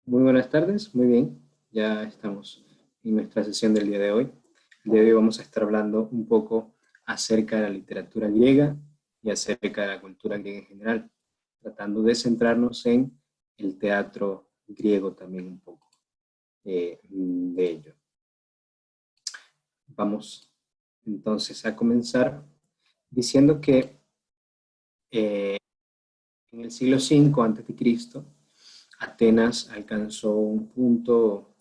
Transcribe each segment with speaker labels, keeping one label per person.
Speaker 1: Muy buenas tardes, muy bien. Ya estamos en nuestra sesión del día de hoy. El día de hoy vamos a estar hablando un poco acerca de la literatura griega y acerca de la cultura griega en general, tratando de centrarnos en el teatro griego también un poco de ello. Vamos entonces a comenzar diciendo que en el siglo V a.C., Atenas alcanzó un punto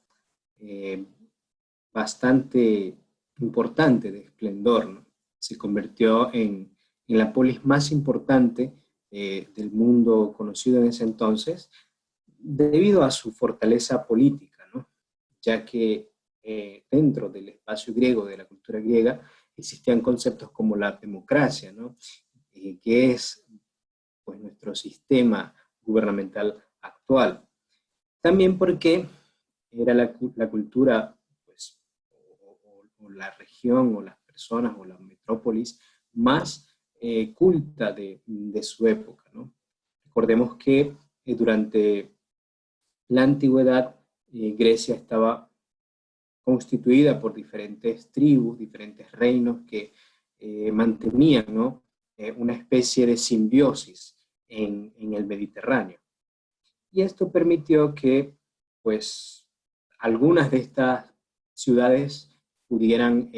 Speaker 1: bastante importante de esplendor, ¿no? Se convirtió en la polis más importante del mundo conocido en ese entonces, debido a su fortaleza política, ¿no? Ya que dentro del espacio griego, de la cultura griega, existían conceptos como la democracia, ¿no? Que es pues, nuestro sistema gubernamental actual. También porque era la cultura, pues, o la región, o las personas, o la metrópolis más culta de su época, ¿no? Recordemos que durante la antigüedad Grecia estaba constituida por diferentes tribus, diferentes reinos que mantenían, ¿no? Una especie de simbiosis en el Mediterráneo. Y esto permitió que, pues, algunas de estas ciudades pudieran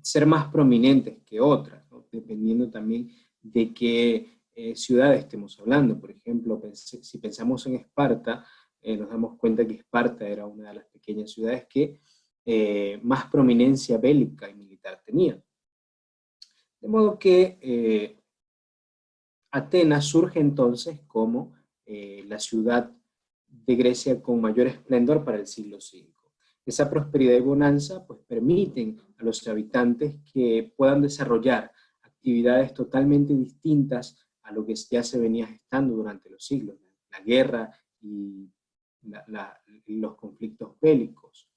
Speaker 1: ser más prominentes que otras, ¿no? Dependiendo también de qué ciudad estemos hablando. Por ejemplo, si pensamos en Esparta, nos damos cuenta que Esparta era una de las pequeñas ciudades que más prominencia bélica y militar tenía. De modo que Atenas surge entonces como la ciudad de Grecia con mayor esplendor para el siglo V. Esa prosperidad y bonanza pues, permiten a los habitantes que puedan desarrollar actividades totalmente distintas a lo que ya se venía gestando durante los siglos, la guerra y los conflictos bélicos.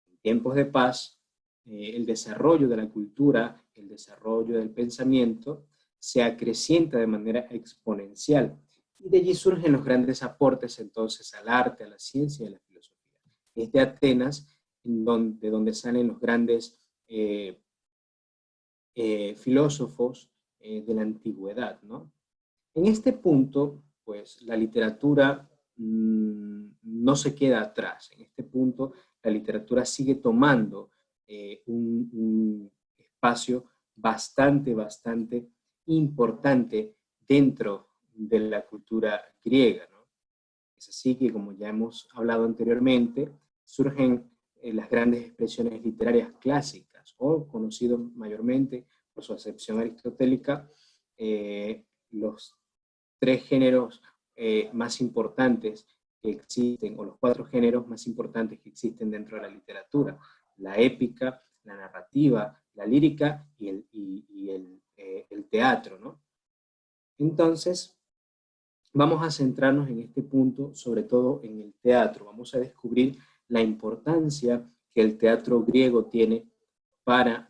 Speaker 1: En tiempos de paz, el desarrollo de la cultura, el desarrollo del pensamiento, se acrecienta de manera exponencial. Y de allí surgen los grandes aportes entonces al arte, a la ciencia y a la filosofía. Es de Atenas de donde salen los grandes filósofos de la antigüedad, ¿no? En este punto, pues la literatura no se queda atrás. En este punto, la literatura sigue tomando un espacio bastante importante dentro de la cultura griega, ¿no? Es así que, como ya hemos hablado anteriormente, surgen las grandes expresiones literarias clásicas, o conocidos mayormente por su acepción aristotélica, los tres géneros más importantes que existen, o los cuatro géneros más importantes que existen dentro de la literatura: la épica, la narrativa, la lírica y el teatro, ¿no? Entonces, vamos a centrarnos en este punto, sobre todo en el teatro. Vamos a descubrir la importancia que el teatro griego tiene para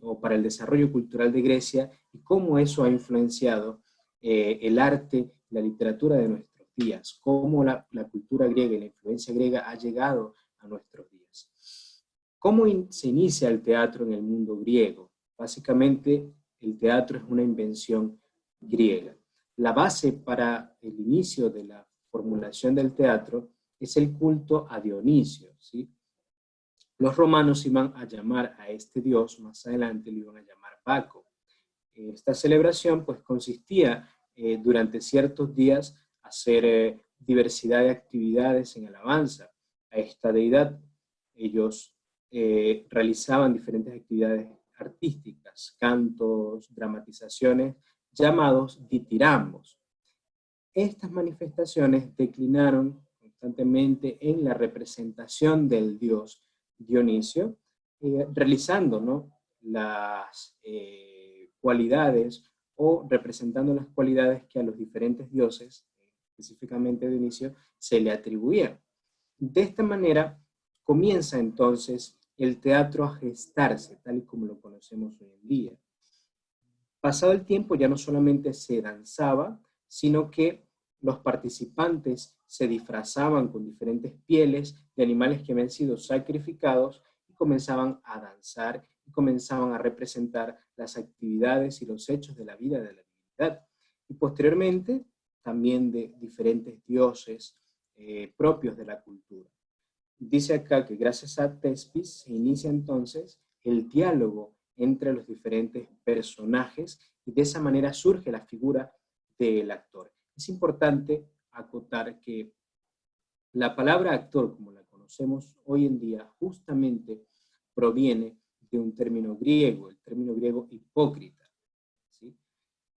Speaker 1: o para el desarrollo cultural de Grecia, y cómo eso ha influenciado el arte, la literatura de nuestros días, cómo la cultura griega y la influencia griega ha llegado a nuestros días. ¿Cómo se inicia el teatro en el mundo griego? Básicamente, el teatro es una invención griega. La base para el inicio de la formulación del teatro es el culto a Dionisio, ¿sí? Los romanos iban a llamar a este dios, más adelante lo iban a llamar Baco. Esta celebración pues consistía durante ciertos días hacer diversidad de actividades en alabanza a esta deidad. Ellos realizaban diferentes actividades artísticas, cantos, dramatizaciones, llamados ditirambos. Estas manifestaciones declinaron constantemente en la representación del dios Dionisio, realizando, ¿no?, las cualidades o representando las cualidades que a los diferentes dioses, específicamente Dionisio, se le atribuían. De esta manera comienza entonces el teatro a gestarse, tal y como lo conocemos hoy en día. Pasado el tiempo ya no solamente se danzaba, sino que los participantes se disfrazaban con diferentes pieles de animales que habían sido sacrificados y comenzaban a danzar y comenzaban a representar las actividades y los hechos de la vida de la divinidad. Y posteriormente también de diferentes dioses propios de la cultura. Dice acá que gracias a Thespis se inicia entonces el diálogo entre los diferentes personajes y de esa manera surge la figura del actor. Es importante acotar que la palabra actor, como la conocemos hoy en día, justamente proviene de un término griego, el término griego hipócrita. ¿Sí?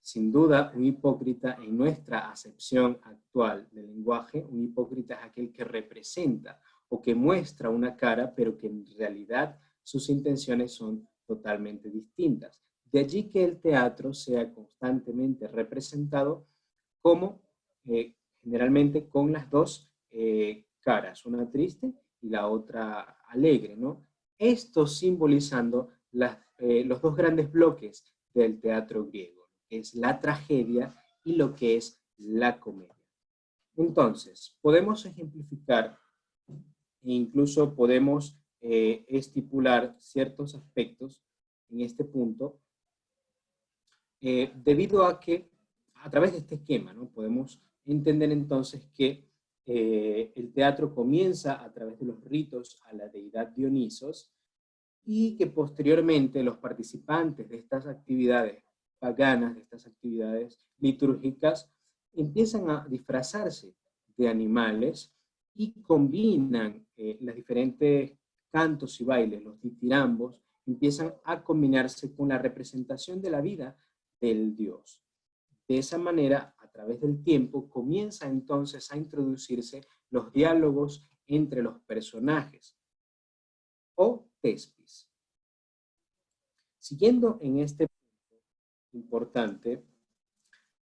Speaker 1: Sin duda, un hipócrita en nuestra acepción actual del lenguaje, un hipócrita es aquel que representa o que muestra una cara, pero que en realidad sus intenciones son totalmente distintas. De allí que el teatro sea constantemente representado como generalmente con las dos caras, una triste y la otra alegre, ¿no? Esto simbolizando los dos grandes bloques del teatro griego, que es la tragedia y lo que es la comedia. Entonces, podemos ejemplificar e incluso podemos estipular ciertos aspectos en este punto, debido a que a través de este esquema, ¿no? Podemos entender entonces que el teatro comienza a través de los ritos a la deidad Dionisos y que posteriormente los participantes de estas actividades paganas, de estas actividades litúrgicas, empiezan a disfrazarse de animales y combinan los diferentes cantos y bailes, los ditirambos, empiezan a combinarse con la representación de la vida del dios. De esa manera, a través del tiempo, comienza entonces a introducirse los diálogos entre los personajes, o Thespis. Siguiendo en este punto importante,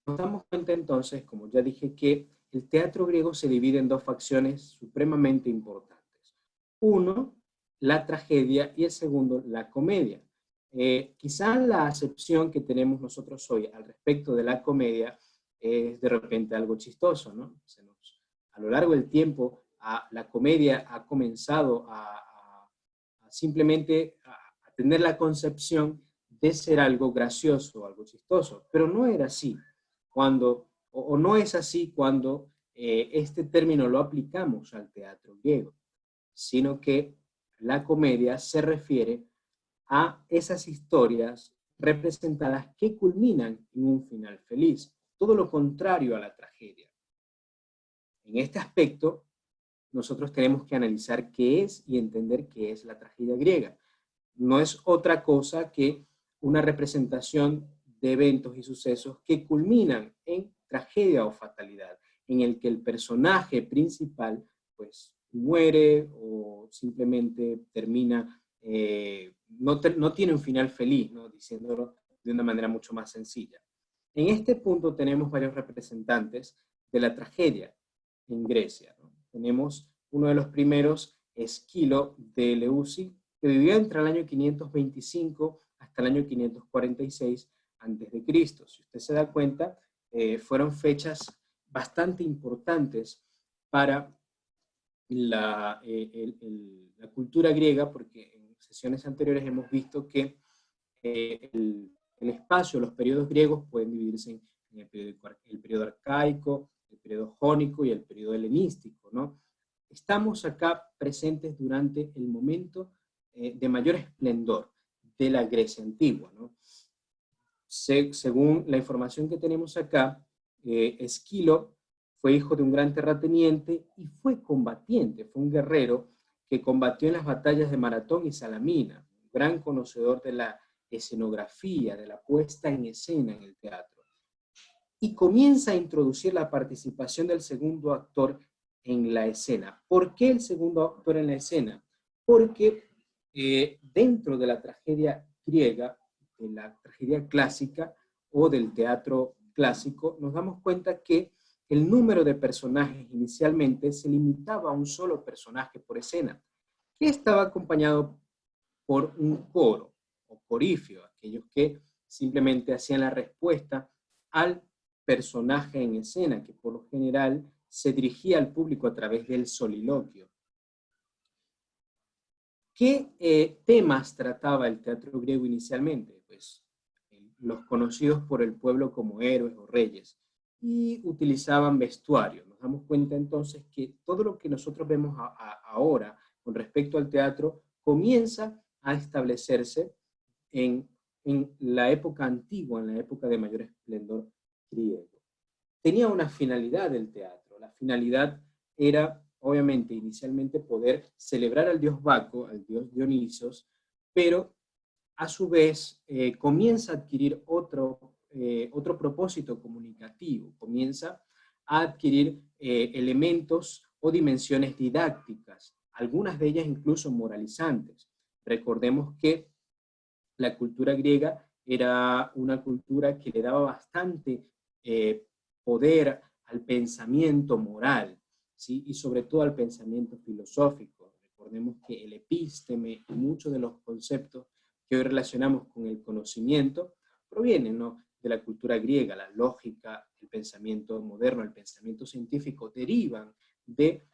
Speaker 1: nos damos cuenta entonces, como ya dije, que el teatro griego se divide en dos facciones supremamente importantes. Uno, la tragedia, y el segundo, la comedia. Quizá la acepción que tenemos nosotros hoy al respecto de la comedia es de repente algo chistoso, ¿no? A lo largo del tiempo, la comedia ha comenzado a simplemente a tener la concepción de ser algo gracioso, algo chistoso, pero no era así cuando, o no es así cuando este término lo aplicamos al teatro griego, sino que la comedia se refiere a esas historias representadas que culminan en un final feliz, todo lo contrario a la tragedia. En este aspecto, nosotros tenemos que analizar qué es y entender qué es la tragedia griega. No es otra cosa que una representación de eventos y sucesos que culminan en tragedia o fatalidad, en el que el personaje principal pues muere o simplemente termina, no tiene un final feliz, ¿no? Diciéndolo de una manera mucho más sencilla. En este punto tenemos varios representantes de la tragedia en Grecia, ¿no? Tenemos uno de los primeros, Esquilo de Eleusis, que vivió entre el año 525 hasta el año 546 a.C. Si usted se da cuenta, fueron fechas bastante importantes para la cultura griega, porque en sesiones anteriores hemos visto que el espacio, los periodos griegos pueden dividirse en el periodo arcaico, el periodo jónico y el periodo helenístico, ¿no? Estamos acá presentes durante el momento de mayor esplendor de la Grecia antigua, ¿no? Según la información que tenemos acá, Esquilo fue hijo de un gran terrateniente y fue combatiente, fue un guerrero que combatió en las batallas de Maratón y Salamina, un gran conocedor de la escenografía, de la puesta en escena en el teatro. Y comienza a introducir la participación del segundo actor en la escena. ¿Por qué el segundo actor en la escena? Porque dentro de la tragedia griega, de la tragedia clásica o del teatro clásico, nos damos cuenta que el número de personajes inicialmente se limitaba a un solo personaje por escena, que estaba acompañado por un coro o corifio, aquellos que simplemente hacían la respuesta al personaje en escena que por lo general se dirigía al público a través del soliloquio. ¿Qué temas trataba el teatro griego inicialmente? Pues los conocidos por el pueblo como héroes o reyes, y utilizaban vestuario. Nos damos cuenta entonces que todo lo que nosotros vemos ahora con respecto al teatro comienza a establecerse en la época antigua, en la época de mayor esplendor griego. Tenía una finalidad el teatro. La finalidad era, obviamente, inicialmente poder celebrar al dios Baco, al dios Dionisios, pero a su vez comienza a adquirir otro propósito comunicativo, comienza a adquirir elementos o dimensiones didácticas, algunas de ellas incluso moralizantes. Recordemos que la cultura griega era una cultura que le daba bastante poder al pensamiento moral, ¿sí? Y sobre todo al pensamiento filosófico. Recordemos que el epísteme y muchos de los conceptos que hoy relacionamos con el conocimiento provienen, ¿no?, de la cultura griega. La lógica, el pensamiento moderno, el pensamiento científico derivan de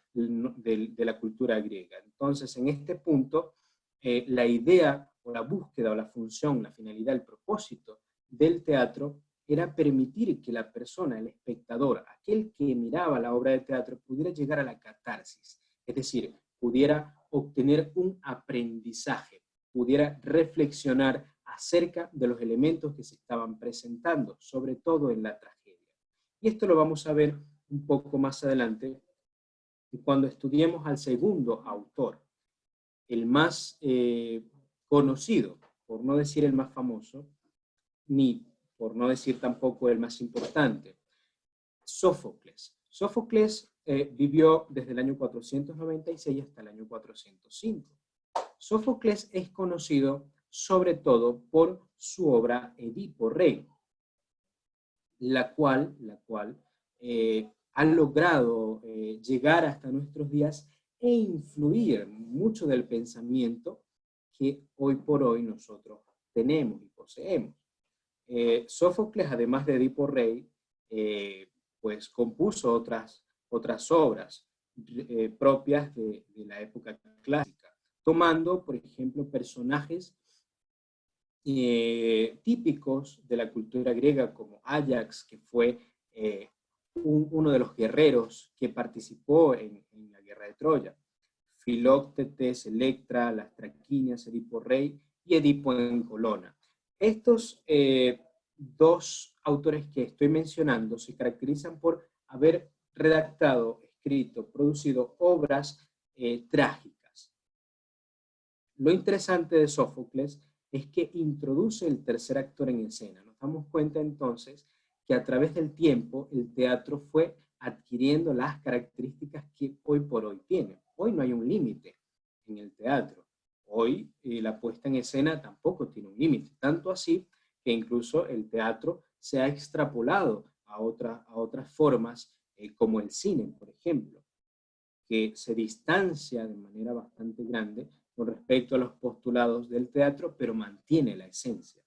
Speaker 1: la cultura griega. Entonces, en este punto, la idea o la búsqueda o la función, la finalidad, el propósito del teatro era permitir que la persona, el espectador, aquel que miraba la obra de teatro, pudiera llegar a la catarsis, es decir, pudiera obtener un aprendizaje, pudiera reflexionar acerca de los elementos que se estaban presentando, sobre todo en la tragedia. Y esto lo vamos a ver un poco más adelante cuando estudiemos al segundo autor, el más conocido, por no decir el más famoso, ni por no decir tampoco el más importante, Sófocles. Sófocles vivió desde el año 496 hasta el año 405. Sófocles es conocido sobre todo por su obra Edipo Rey, la cual ha logrado llegar hasta nuestros días e influir mucho del pensamiento que hoy por hoy nosotros tenemos y poseemos. Sófocles, además de Edipo Rey, pues compuso otras obras propias de la época clásica, tomando, por ejemplo, personajes típicos de la cultura griega, como Áyax, que fue uno de los guerreros que participó en la guerra de Troya, Filoctetes, Electra, las Traquinias, Edipo Rey y Edipo en Colona. Estos dos autores que estoy mencionando se caracterizan por haber redactado, escrito, producido obras trágicas. Lo interesante de Sófocles es que introduce el tercer actor en escena. Nos damos cuenta entonces que a través del tiempo el teatro fue adquiriendo las características que hoy por hoy tiene. Hoy no hay un límite en el teatro. Hoy la puesta en escena tampoco tiene un límite, tanto así que incluso el teatro se ha extrapolado a otras formas, como el cine, por ejemplo, que se distancia de manera bastante grande con respecto a los postulados del teatro, pero mantiene la esencia.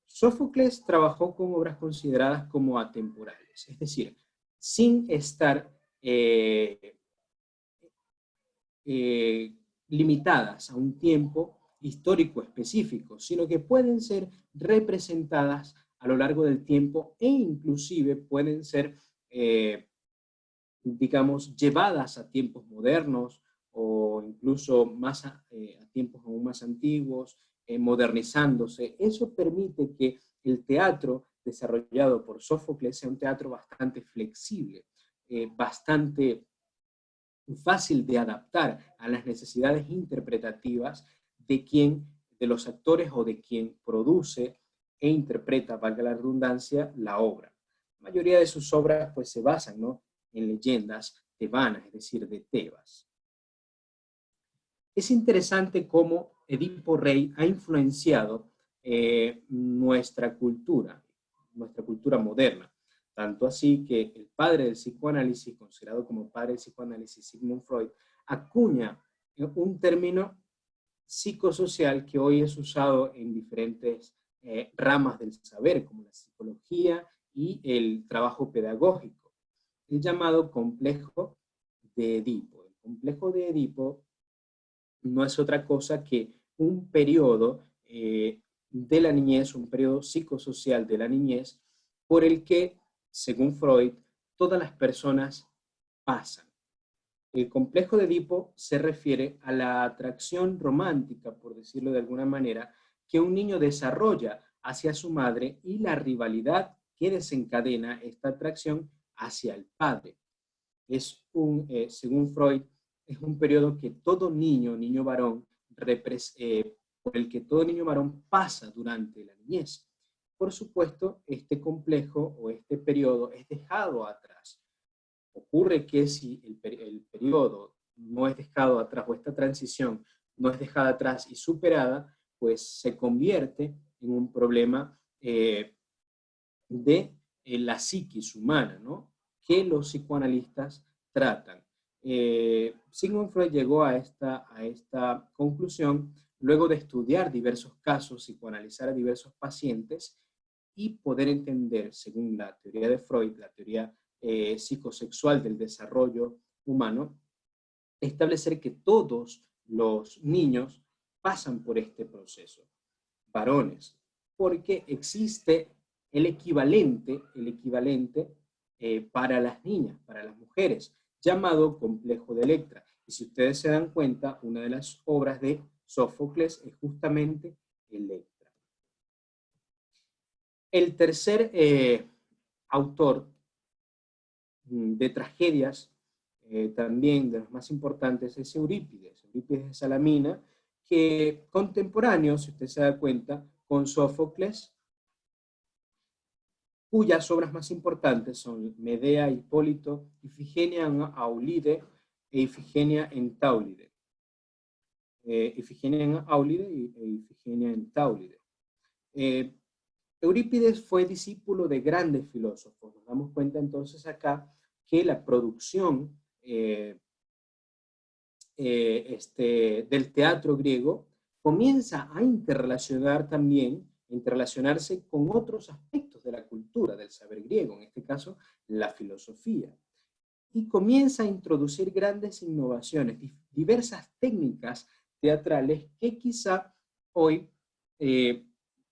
Speaker 1: Sófocles trabajó con obras consideradas como atemporales, es decir, sin estar limitadas a un tiempo histórico específico, sino que pueden ser representadas a lo largo del tiempo e inclusive pueden ser, digamos, llevadas a tiempos modernos o incluso más a tiempos aún más antiguos, modernizándose. Eso permite que el teatro desarrollado por Sófocles sea un teatro bastante flexible, bastante fácil de adaptar a las necesidades interpretativas de los actores o de quien produce e interpreta, valga la redundancia, la obra. La mayoría de sus obras pues se basan, ¿no?, en leyendas tebanas, es decir, de Tebas. Es interesante cómo Edipo Rey ha influenciado nuestra cultura moderna. Tanto así que el padre del psicoanálisis, considerado como padre del psicoanálisis, Sigmund Freud, acuña un término psicosocial que hoy es usado en diferentes ramas del saber, como la psicología y el trabajo pedagógico, el llamado complejo de Edipo. El complejo de Edipo no es otra cosa que un periodo de la niñez, un periodo psicosocial de la niñez, por el que, según Freud, todas las personas pasan. El complejo de Edipo se refiere a la atracción romántica, por decirlo de alguna manera, que un niño desarrolla hacia su madre y la rivalidad que desencadena esta atracción hacia el padre. Según Freud, es un periodo que todo niño varón, por el que todo niño varón pasa durante la niñez. Por supuesto, este complejo o este periodo es dejado atrás. Ocurre que si el periodo no es dejado atrás, o esta transición no es dejada atrás y superada, pues se convierte en un problema de la psiquis humana, ¿no? Que los psicoanalistas tratan. Sigmund Freud llegó a esta conclusión luego de estudiar diversos casos, psicoanalizar a diversos pacientes y poder entender, según la teoría de Freud, la teoría psicosexual del desarrollo humano, establecer que todos los niños pasan por este proceso, varones, porque existe el equivalente para las niñas, para las mujeres, llamado complejo de Electra. Y si ustedes se dan cuenta, una de las obras de Sófocles es justamente Electra. El tercer autor de tragedias, también de los más importantes, es Eurípides de Salamina, que contemporáneo, si usted se da cuenta, con Sófocles, cuyas obras más importantes son Medea, Hipólito, Ifigenia en Aulide e Ifigenia en Táulide. Ifigenia en Aulide e Ifigenia en Táulide. Eurípides fue discípulo de grandes filósofos. Nos damos cuenta entonces acá que la producción del teatro griego comienza a interrelacionarse con otros aspectos de la cultura, del saber griego, en este caso la filosofía, y comienza a introducir grandes innovaciones, diversas técnicas teatrales que quizá hoy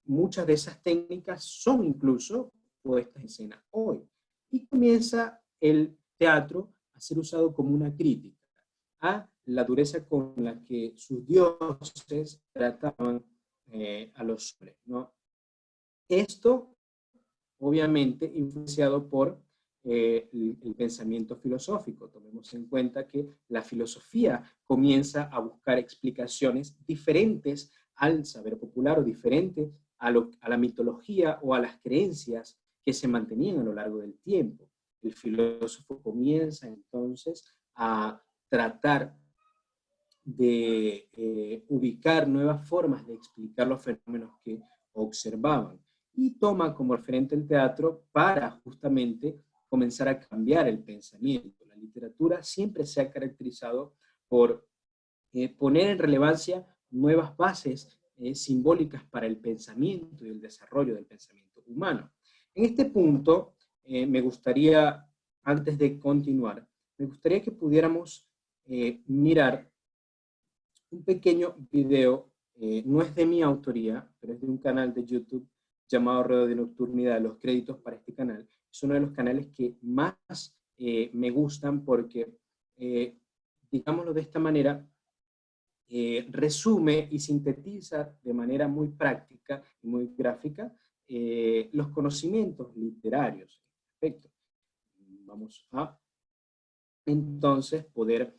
Speaker 1: muchas de esas técnicas son incluso puestas en escena hoy, y comienza el teatro a ser usado como una crítica a la dureza con la que sus dioses trataban a los hombres, ¿no? Esto, obviamente, influenciado por el pensamiento filosófico. Tomemos en cuenta que la filosofía comienza a buscar explicaciones diferentes al saber popular o diferentes a la mitología o a las creencias que se mantenían a lo largo del tiempo. El filósofo comienza entonces a tratar de ubicar nuevas formas de explicar los fenómenos que observaban y toma como referente el teatro para justamente comenzar a cambiar el pensamiento. La literatura siempre se ha caracterizado por poner en relevancia nuevas bases simbólicas para el pensamiento y el desarrollo del pensamiento humano. En este punto, me gustaría, antes de continuar, me gustaría que pudiéramos mirar un pequeño video, no es de mi autoría, pero es de un canal de YouTube llamado Radio de Nocturnidad. Los créditos para este canal es uno de los canales que más me gustan porque, digámoslo de esta manera, resume y sintetiza de manera muy práctica y muy gráfica los conocimientos literarios. Perfecto. Vamos a entonces poder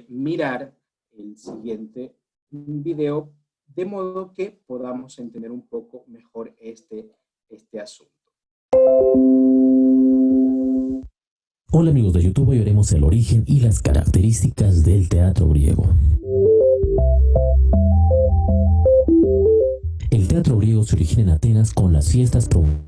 Speaker 1: mirar el siguiente video de modo que podamos entender un poco mejor este asunto.
Speaker 2: Hola amigos de YouTube, hoy veremos el origen y las características del teatro griego. El teatro griego se origina en Atenas con las fiestas promovidas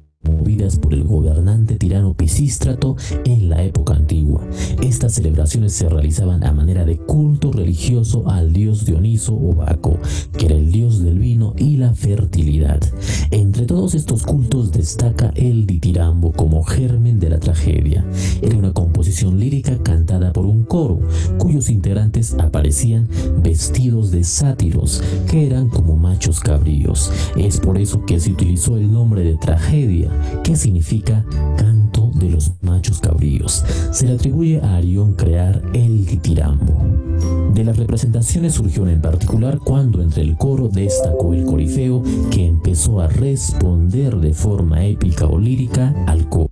Speaker 2: promovidas por el gobernante tirano Pisístrato en la época antigua. Estas celebraciones se realizaban a manera de culto religioso al dios Dioniso o Baco, que era el dios del vino y la fertilidad. Entre todos estos cultos destaca el ditirambo como germen de la tragedia. Era una composición lírica cantada por un coro, cuyos integrantes aparecían vestidos de sátiros, que eran como machos cabríos. Es por eso que se utilizó el nombre de tragedia, que significa canto de los machos cabríos. Se le atribuye a Arión crear el ditirambo. De las representaciones surgió en particular cuando entre el coro destacó el corifeo, que empezó a responder de forma épica o lírica al coro.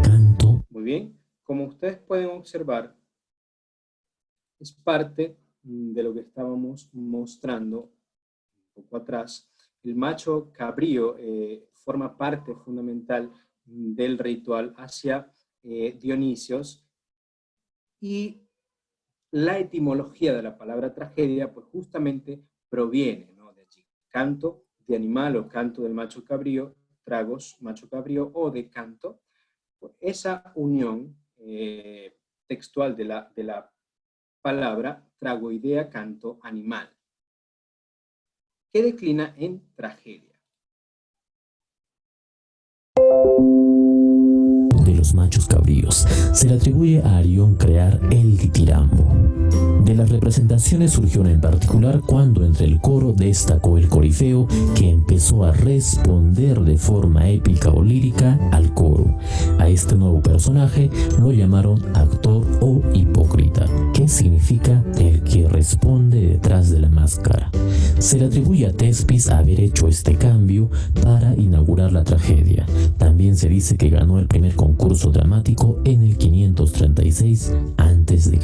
Speaker 2: Canto.
Speaker 1: Muy bien, como ustedes pueden observar, es parte de lo que estábamos mostrando un poco atrás. El macho cabrío forma parte fundamental del ritual hacia Dionisios, y la etimología de la palabra tragedia pues justamente proviene, ¿no?, de allí. Canto de animal o canto del macho cabrío, tragos macho cabrío o de canto. Pues esa unión textual de la palabra tragoidea, canto, animal, que declina en tragedia.
Speaker 2: De los machos cabríos. Se le atribuye a Arión crear el ditirambo. De las representaciones surgió en particular cuando entre el coro destacó el corifeo, que empezó a responder de forma épica o lírica al coro. A este nuevo personaje lo llamaron actor o hipócrita, que significa el que responde detrás de la máscara. Se le atribuye a Tespis haber hecho este cambio para inaugurar la tragedia. También se dice que ganó el primer concurso dramático en el 536 a.C.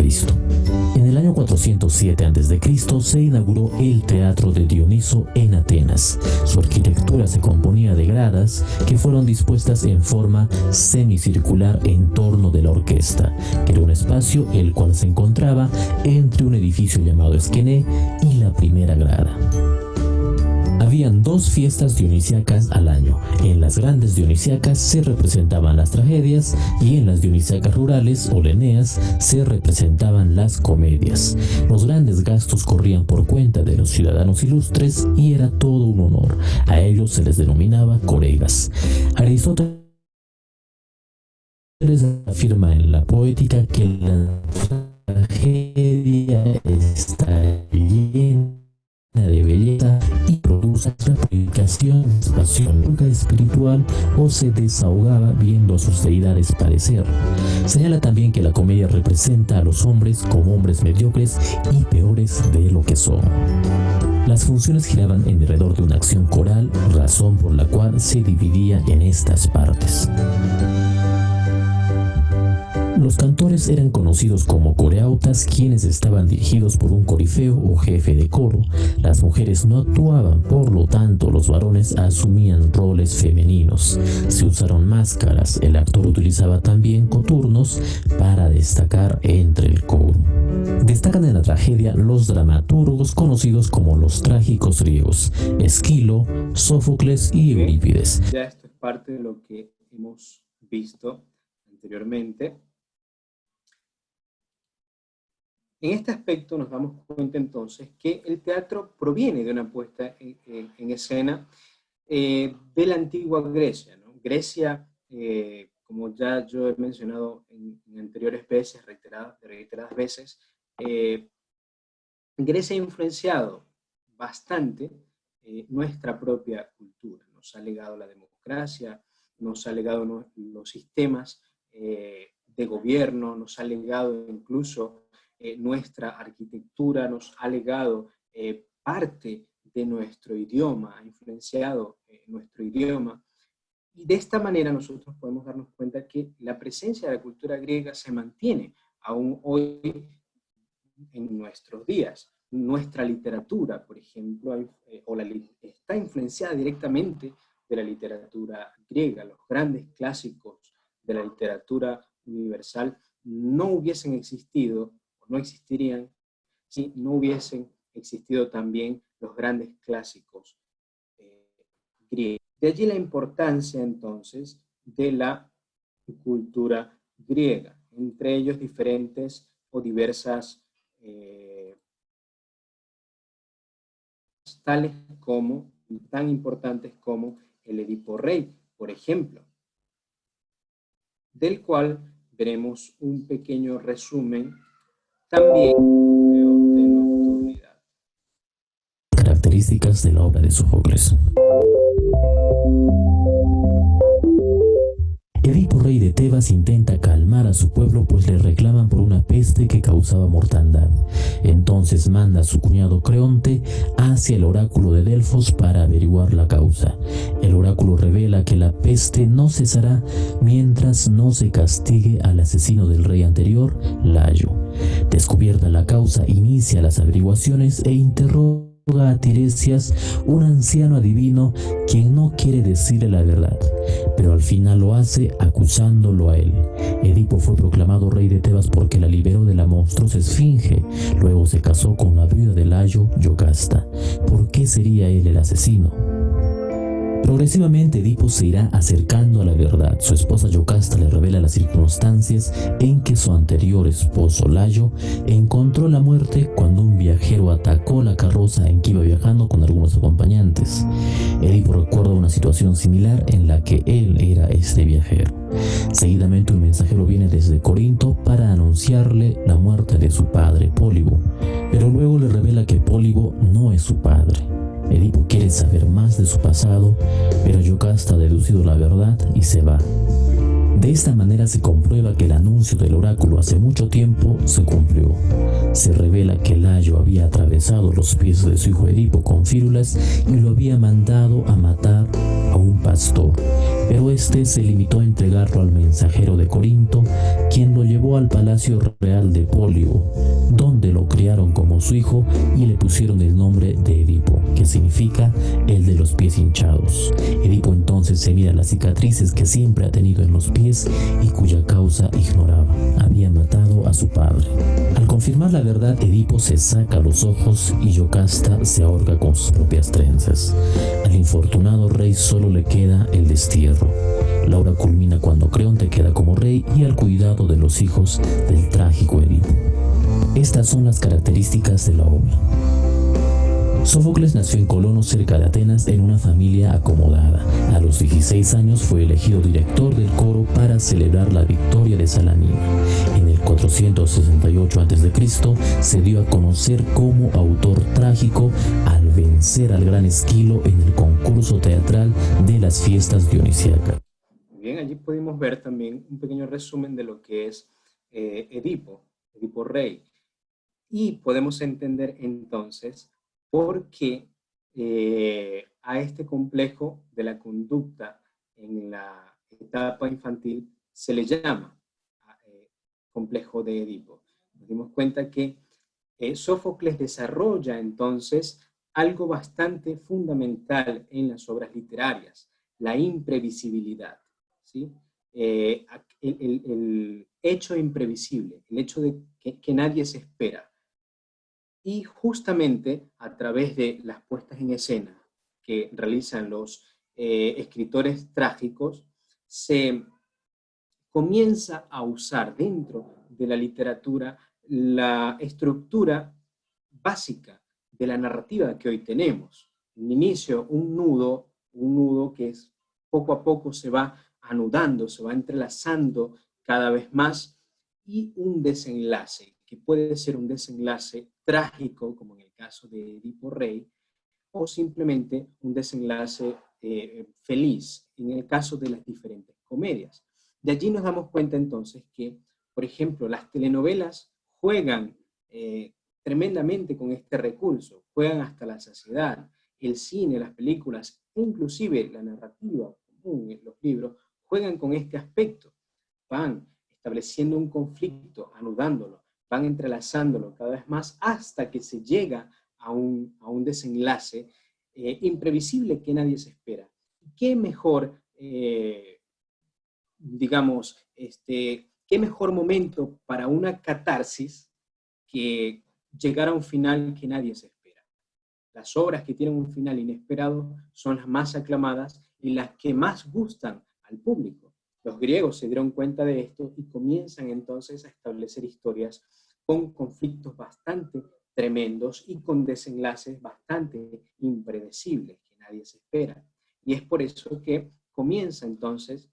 Speaker 2: En el año 407 a.C. se inauguró el Teatro de Dioniso en Atenas. Su arquitectura se componía de gradas que fueron dispuestas en forma semicircular en torno de la orquesta, que era un espacio el cual se encontraba entre un edificio llamado Esquené y la primera grada. Habían dos fiestas dionisíacas al año. En las grandes dionisíacas se representaban las tragedias y en las dionisíacas rurales o leneas se representaban las comedias. Los grandes gastos corrían por cuenta de los ciudadanos ilustres y era todo un honor. A ellos se les denominaba coregas. Aristóteles afirma en la Poética que la tragedia está llena de belleza y produce la purificación, pasión espiritual, o se desahogaba viendo a sus deidades padecer. Señala también que la comedia representa a los hombres como hombres mediocres y peores de lo que son. Las funciones giraban en alrededor de una acción coral, razón por la cual se dividía en estas partes. Los cantores eran conocidos como coreautas, quienes estaban dirigidos por un corifeo o jefe de coro. Las mujeres no actuaban, por lo tanto los varones asumían roles femeninos. Se usaron máscaras. El actor utilizaba también coturnos para destacar entre el coro. Destacan en la tragedia los dramaturgos conocidos como los trágicos griegos: Esquilo, Sófocles y Eurípides.
Speaker 1: Ya esto es parte de lo que hemos visto anteriormente. En este aspecto nos damos cuenta entonces que el teatro proviene de una puesta en escena de la antigua Grecia, ¿no? Grecia, como ya yo he mencionado en anteriores veces, reiteradas veces, Grecia ha influenciado bastante nuestra propia cultura. Nos ha legado la democracia, nos ha legado los sistemas de gobierno, nos ha legado incluso nuestra arquitectura, nos ha legado parte de nuestro idioma, ha influenciado nuestro idioma. Y de esta manera nosotros podemos darnos cuenta que la presencia de la cultura griega se mantiene aún hoy en nuestros días. Nuestra literatura, por ejemplo, está influenciada directamente de la literatura griega. Los grandes clásicos de la literatura universal no hubiesen existido, no existirían, si no hubiesen existido también los grandes clásicos griegos. De allí la importancia entonces de la cultura griega, entre ellos diferentes o diversas tales como, tan importantes como el Edipo Rey, por ejemplo, del cual veremos un pequeño resumen también de nocturnidad.
Speaker 2: Características de la obra de Sófocles. Edipo, rey de Tebas, intenta calmar a su pueblo, pues le reclaman por una peste que causaba mortandad. Entonces manda a su cuñado Creonte hacia el oráculo de Delfos para averiguar la causa. El oráculo revela que la peste no cesará mientras no se castigue al asesino del rey anterior, Layo. Descubierta la causa, inicia las averiguaciones e interroga a Tiresias, un anciano adivino quien no quiere decirle la verdad, pero al final lo hace acusándolo a él. Edipo fue proclamado rey de Tebas porque la liberó de la monstruosa esfinge. Luego se casó con la viuda de Layo, Yocasta. ¿Por qué sería él el asesino? Progresivamente Edipo se irá acercando a la verdad. Su esposa Yocasta le revela las circunstancias en que su anterior esposo Layo encontró la muerte cuando un viajero atacó la carroza en que iba viajando con algunos acompañantes. Edipo recuerda una situación similar en la que él era este viajero. Seguidamente un mensajero viene desde Corinto para anunciarle la muerte de su padre, Pólibo, pero luego le revela que Pólibo no es su padre. Edipo quiere saber más de su pasado, pero Yocasta ha deducido la verdad y se va. De esta manera se comprueba que el anuncio del oráculo hace mucho tiempo se cumplió. Se revela que Layo había atravesado los pies de su hijo Edipo con fírulas y lo había mandado a matar a un pastor, pero este se limitó a entregarlo al mensajero de Corinto, quien lo llevó al palacio real de Pólibo, donde lo criaron como su hijo y le pusieron el nombre de Edipo, que significa el de los pies hinchados. Edipo entonces se mira las cicatrices que siempre ha tenido en los pies y cuya causa ignoraba. Había matado a su padre. Al confirmar la verdad, Edipo se saca los ojos y Yocasta se ahorca con sus propias trenzas. Al infortunado rey solo le queda el destierro. La obra culmina cuando Creonte queda como rey y al cuidado de los hijos del trágico Edipo. Estas son las características de la obra. Sófocles nació en Colono, cerca de Atenas, en una familia acomodada. A los 16 años fue elegido director del coro para celebrar la victoria de Salamina. En el 468 a.C. se dio a conocer como autor trágico al vencer al gran Esquilo en el concurso teatral de las fiestas dionisíacas.
Speaker 1: Bien, allí pudimos ver también un pequeño resumen de lo que es Edipo Rey. Y podemos entender entonces por qué a este complejo de la conducta en la etapa infantil se le llama complejo de Edipo. Nos dimos cuenta que Sófocles desarrolla entonces algo bastante fundamental en las obras literarias, la imprevisibilidad, ¿sí? El hecho imprevisible, el hecho de que nadie se espera. Y justamente a través de las puestas en escena que realizan los escritores trágicos, se comienza a usar dentro de la literatura la estructura básica de la narrativa que hoy tenemos. Un inicio, un nudo que es, poco a poco se va anudando, se va entrelazando cada vez más, y un desenlace, que puede ser un desenlace trágico, como en el caso de Edipo Rey, o simplemente un desenlace feliz, en el caso de las diferentes comedias. De allí nos damos cuenta entonces que, por ejemplo, las telenovelas juegan tremendamente con este recurso, juegan hasta la saciedad. El cine, las películas, e inclusive la narrativa común, los libros, juegan con este aspecto. Van estableciendo un conflicto, anudándolo, van entrelazándolo cada vez más hasta que se llega a un desenlace imprevisible que nadie se espera. ¿Qué mejor, qué mejor momento para una catarsis que llegar a un final que nadie se espera? Las obras que tienen un final inesperado son las más aclamadas y las que más gustan al público. Los griegos se dieron cuenta de esto y comienzan entonces a establecer historias con conflictos bastante tremendos y con desenlaces bastante impredecibles que nadie se espera. Y es por eso que comienza entonces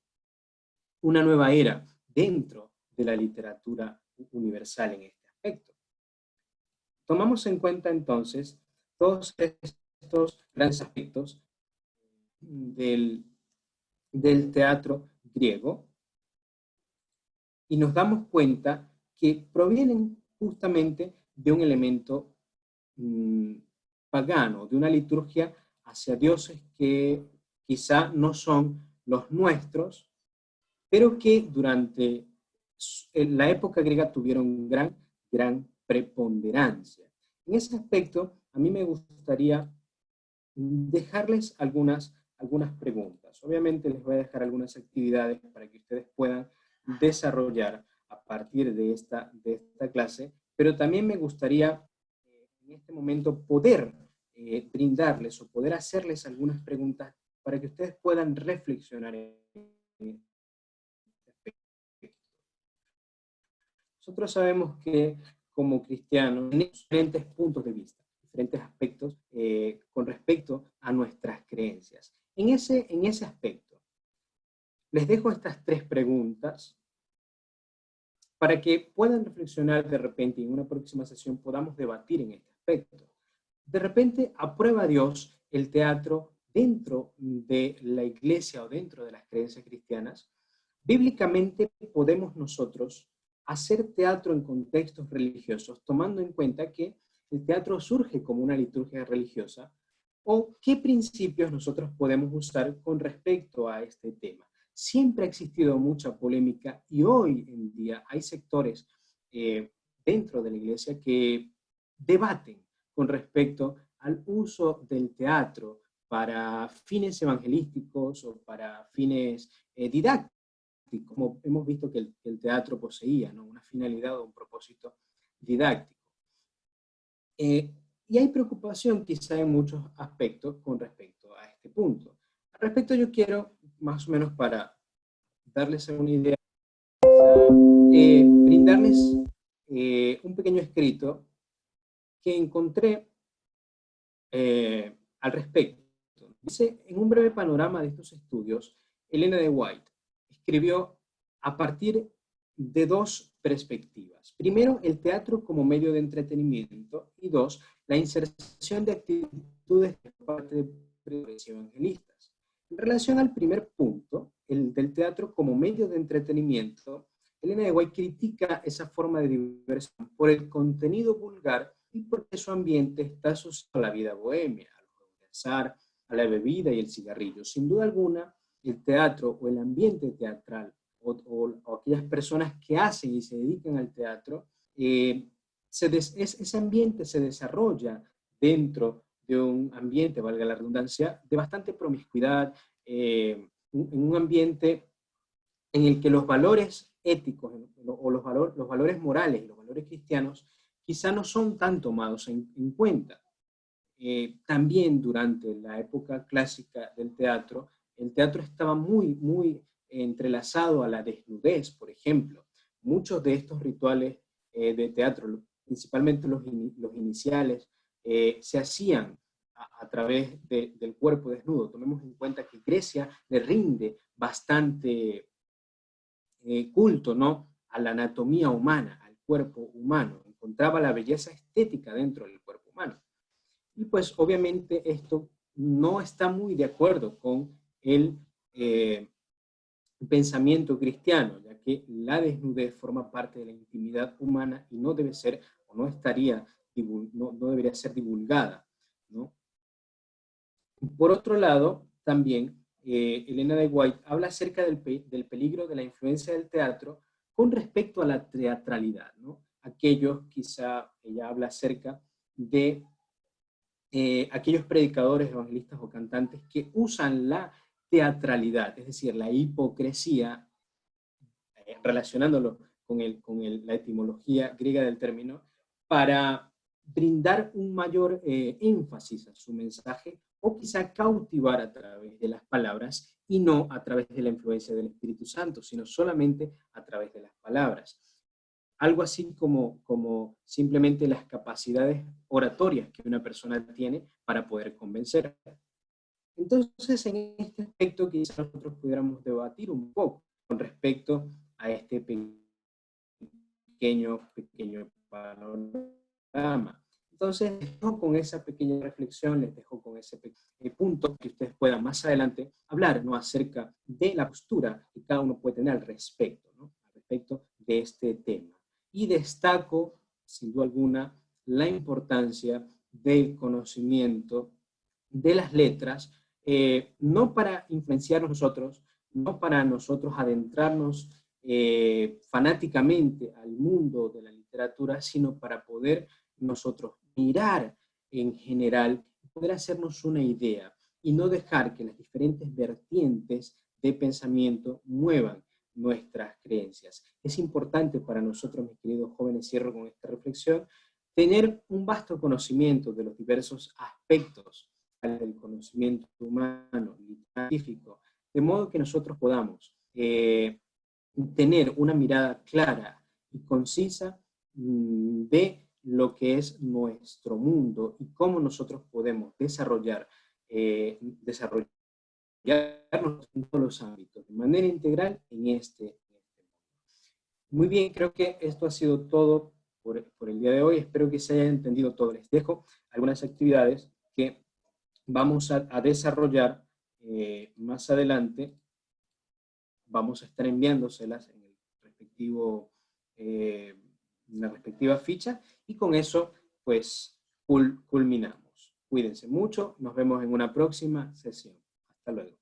Speaker 1: una nueva era dentro de la literatura universal en este aspecto. Tomamos en cuenta entonces todos estos grandes aspectos del teatro griego y nos damos cuenta que provienen justamente de un elemento pagano, de una liturgia hacia dioses que quizá no son los nuestros, pero que durante la época griega tuvieron gran preponderancia. En ese aspecto, a mí me gustaría dejarles algunas preguntas. Obviamente les voy a dejar algunas actividades para que ustedes puedan desarrollar a partir de esta clase, pero también me gustaría en este momento poder brindarles o poder hacerles algunas preguntas para que ustedes puedan reflexionar en este aspecto. Nosotros sabemos que como cristianos tenemos diferentes puntos de vista, diferentes aspectos con respecto a nuestras creencias. En ese aspecto, les dejo estas 3 preguntas para que puedan reflexionar de repente y en una próxima sesión podamos debatir en este aspecto. De repente, ¿aprueba Dios el teatro dentro de la iglesia o dentro de las creencias cristianas? Bíblicamente podemos nosotros hacer teatro en contextos religiosos, tomando en cuenta que el teatro surge como una liturgia religiosa, o qué principios nosotros podemos usar con respecto a este tema. Siempre ha existido mucha polémica y hoy en día hay sectores dentro de la iglesia que debaten con respecto al uso del teatro para fines evangelísticos o para fines didácticos, como hemos visto que el teatro poseía, ¿no? Una finalidad o un propósito didáctico. Y hay preocupación quizá en muchos aspectos con respecto a este punto. Al respecto yo quiero, más o menos para darles una idea, brindarles un pequeño escrito que encontré al respecto. Dice, en un breve panorama de estos estudios, Elena de White escribió a partir de 2 perspectivas. Primero, el teatro como medio de entretenimiento, y 2, la inserción de actitudes por parte de predicadores y evangelistas. En relación al primer punto, el del teatro como medio de entretenimiento, Elena de White critica esa forma de diversión por el contenido vulgar y porque su ambiente está asociado a la vida bohemia, al juego de azar, a la bebida y el cigarrillo. Sin duda alguna, el teatro o el ambiente teatral o aquellas personas que hacen y se dedican al teatro, ese ambiente se desarrolla dentro de un ambiente, valga la redundancia, de bastante promiscuidad, en un ambiente en el que los valores éticos o los valores morales y los valores cristianos quizá no son tan tomados en cuenta. También durante la época clásica del teatro, el teatro estaba muy entrelazado a la desnudez, por ejemplo. Muchos de estos rituales de teatro, principalmente los iniciales, se hacían a través del cuerpo desnudo. Tomemos en cuenta que Grecia le rinde bastante culto, ¿no?, a la anatomía humana, al cuerpo humano. Encontraba la belleza estética dentro del cuerpo humano. Y pues obviamente esto no está muy de acuerdo con el pensamiento cristiano, ya que la desnudez forma parte de la intimidad humana y no debe ser, o no estaría, no debería ser divulgada, ¿no? Por otro lado, también Elena de White habla acerca del peligro de la influencia del teatro con respecto a la teatralidad, ¿no? Aquellos, quizá ella habla acerca de aquellos predicadores, evangelistas o cantantes que usan la teatralidad, es decir, la hipocresía, relacionándolo con la etimología griega del término, para brindar un mayor énfasis a su mensaje o quizá cautivar a través de las palabras y no a través de la influencia del Espíritu Santo, sino solamente a través de las palabras. Algo así como simplemente las capacidades oratorias que una persona tiene para poder convencer. Entonces, en este aspecto quizás nosotros pudiéramos debatir un poco con respecto a este pequeño panorama. Entonces, les dejo con esa pequeña reflexión, les dejo con ese punto que ustedes puedan más adelante hablar, ¿no?, acerca de la postura que cada uno puede tener al respecto, ¿no?, al respecto de este tema. Y destaco, sin duda alguna, la importancia del conocimiento de las letras, no para influenciarnos nosotros, no para nosotros adentrarnos fanáticamente al mundo de la literatura, sino para poder nosotros mirar en general, poder hacernos una idea y no dejar que las diferentes vertientes de pensamiento muevan nuestras creencias. Es importante para nosotros, mis queridos jóvenes, cierro con esta reflexión, tener un vasto conocimiento de los diversos aspectos del conocimiento humano, científico, de modo que nosotros podamos tener una mirada clara y concisa de lo que es nuestro mundo y cómo nosotros podemos desarrollarnos en todos los ámbitos, de manera integral en este mundo. Muy bien, creo que esto ha sido todo por el día de hoy. Espero que se haya entendido todo. Les dejo algunas actividades que vamos a desarrollar más adelante. Vamos a estar enviándoselas en el respectivo, la respectiva ficha, y con eso pues culminamos. Cuídense mucho, nos vemos en una próxima sesión. Hasta luego.